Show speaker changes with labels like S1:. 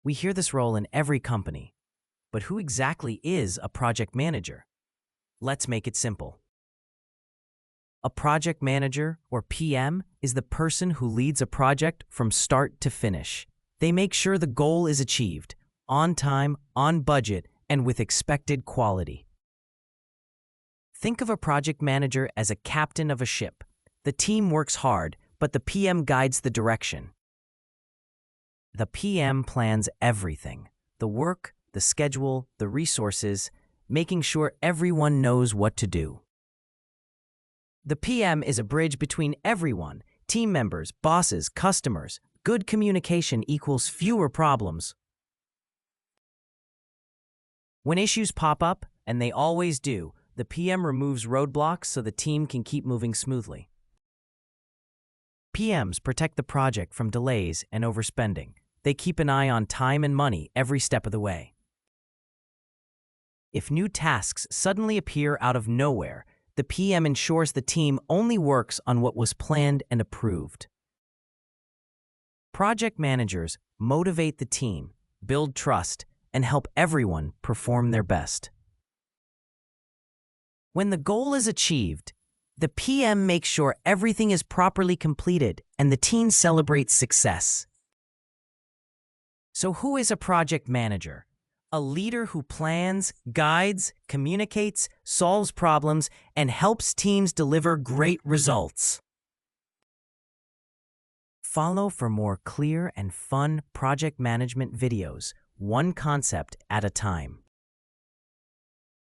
S1: We hear this role in every company. But who exactly is a project manager? Let's make it simple. A project manager, or PM, is the person who leads a project from start to finish. They make sure the goal is achieved, on time, on budget, and with expected quality. Think of a project manager as a captain of a ship. The team works hard, but the PM guides the direction. The PM plans everything: the work, the schedule, the resources, making sure everyone knows what to do. The PM is a bridge between everyone: team members, bosses, customers. Good communication equals fewer problems. When issues pop up, and they always do, the PM removes roadblocks so the team can keep moving smoothly. PMs protect the project from delays and overspending. They keep an eye on time and money every step of the way. If new tasks suddenly appear out of nowhere, the PM ensures the team only works on what was planned and approved. Project managers motivate the team, build trust, and help everyone perform their best. When the goal is achieved, the PM makes sure everything is properly completed and the team celebrates success. So who is a project manager? A leader who plans, guides, communicates, solves problems, and helps teams deliver great results. Follow for more clear and fun project management videos, one concept at a time.